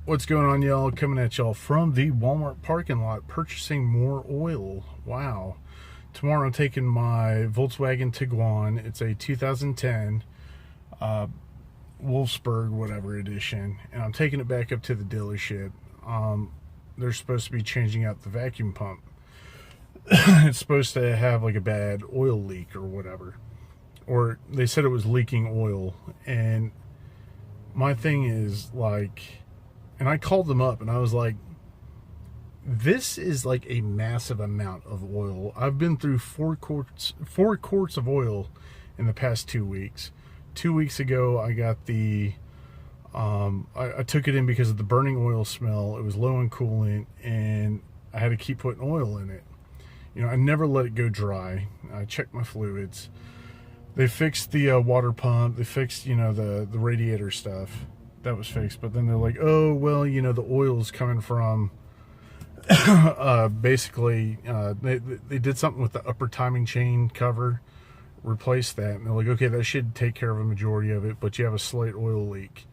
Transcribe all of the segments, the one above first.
What's going on, y'all? Coming at y'all from the Walmart parking lot, purchasing more oil. Wow. Tomorrow I'm taking my Volkswagen Tiguan. It's a 2010 Wolfsburg, whatever edition, and I'm taking it back up to the dealership. They're supposed to be changing out the vacuum pump. It's supposed to have like a bad oil leak or whatever. Or they said it was leaking oil. And my thing is like, and I called them up and I was like, this is like a massive amount of oil. I've been through four quarts of oil in the past 2 weeks. 2 weeks ago, I got the, I took it in because of the burning oil smell. It was low in coolant and I had to keep putting oil in it. You know, I never let it go dry. I checked my fluids. They fixed the water pump. They fixed, you know, the radiator stuff. That was fixed. But then they're like, oh, well, you know, the oil's coming from, basically, they did something with the upper timing chain cover, replaced that. And they're like, okay, that should take care of a majority of it, but you have a slight oil leak.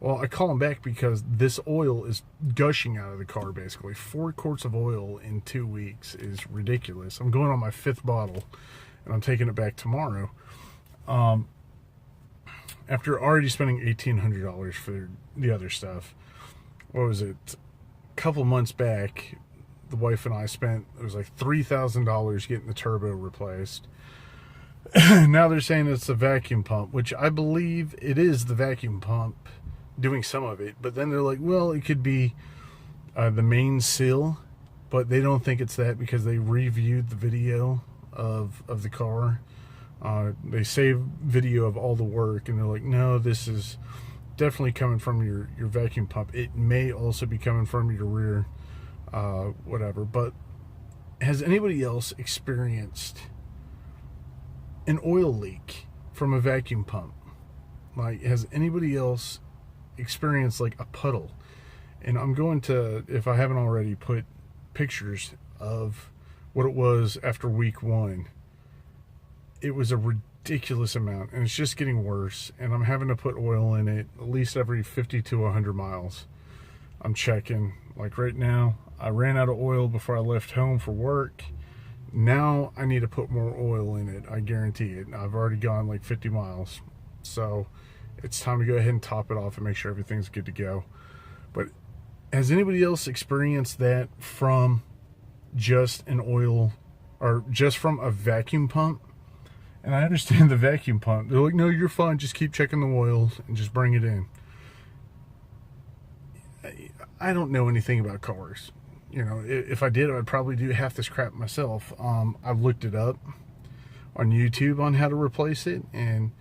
Well, I call them back because this oil is gushing out of the car, basically. 4 quarts of oil in 2 weeks is ridiculous. I'm going on my 5th bottle, and I'm taking it back tomorrow. After already spending $1,800 for the other stuff. What was it? A couple months back, the wife and I spent, it was like $3,000 getting the turbo replaced. Now they're saying it's the vacuum pump, which I believe it is the vacuum pump doing some of it. But then they're like, well, it could be the main seal, but they don't think it's that because they reviewed the video of the car. They save video of all the work, and they're like, no, this is definitely coming from your vacuum pump. It may also be coming from your rear, whatever. But has anybody else experienced an oil leak from a vacuum pump? Like, has anybody else experienced like a puddle? And I'm going to, if I haven't already, put pictures of what it was after week 1. It was a ridiculous amount, and it's just getting worse, and I'm having to put oil in it at least every 50 to 100 miles. I'm checking. Like right now, I ran out of oil before I left home for work. Now I need to put more oil in it, I guarantee it. I've already gone like 50 miles. So it's time to go ahead and top it off and make sure everything's good to go. But has anybody else experienced that from just an oil, or just from a vacuum pump? And I understand the vacuum pump. They're like, no, you're fine. Just keep checking the oil and just bring it in. I don't know anything about cars. You know, if I did, I'd probably do half this crap myself. I've looked it up on YouTube on how to replace it, and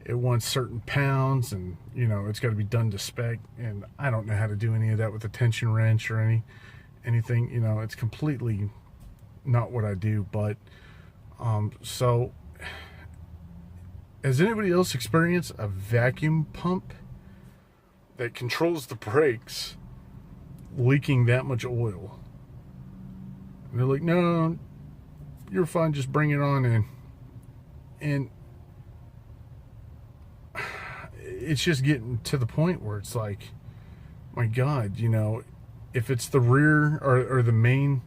it wants certain pounds, and, you know, it's got to be done to spec. And I don't know how to do any of that with a tension wrench or anything. You know, it's completely not what I do. But so, has anybody else experienced a vacuum pump that controls the brakes leaking that much oil? And they're like, no, you're fine, just bring it on in. And it's just getting to the point where it's like, my God, you know, if it's the rear or the main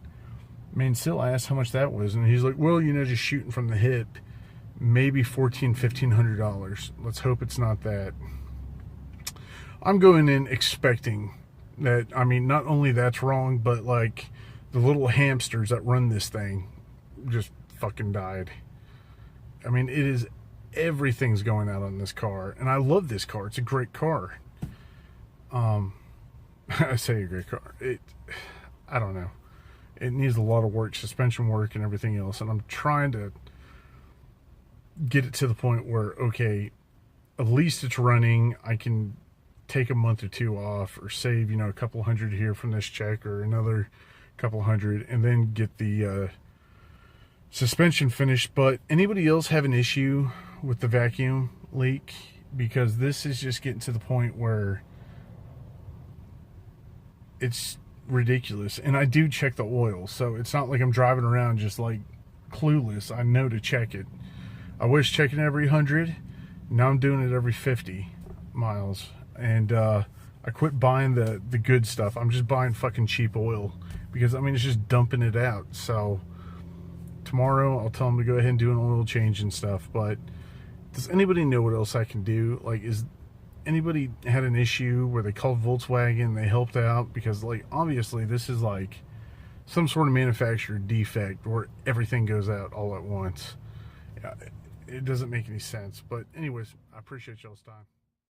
seal, I asked how much that was, and he's like, well, you know, just shooting from the hip, maybe $1,400-$1,500. Let's hope it's not that. I'm going in expecting that, I mean, not only that's wrong, but like the little hamsters that run this thing just fucking died. I mean, it is, everything's going out on this car, and I love this car. It's a great car. I say a great car. I don't know. It needs a lot of work, suspension work and everything else, and I'm trying to get it to the point where, okay, at least it's running. I can take a month or 2 off, or save, you know, a couple hundred here from this check, or another couple hundred, and then get the suspension finished. But anybody else have an issue with the vacuum leak? Because this is just getting to the point where it's ridiculous. And I do check the oil, so it's not like I'm driving around just like clueless. I know to check it. I was checking every 100. Now I'm doing it every 50 miles. And I quit buying the good stuff. I'm just buying fucking cheap oil because I mean it's just dumping it out. So tomorrow I'll tell them to go ahead and do an oil change and stuff. But does anybody know what else I can do? Like, is anybody had an issue where they called Volkswagen, they helped out? Because like obviously this is like some sort of manufacturer defect where everything goes out all at once. Yeah, it doesn't make any sense. But anyways, I appreciate y'all's time.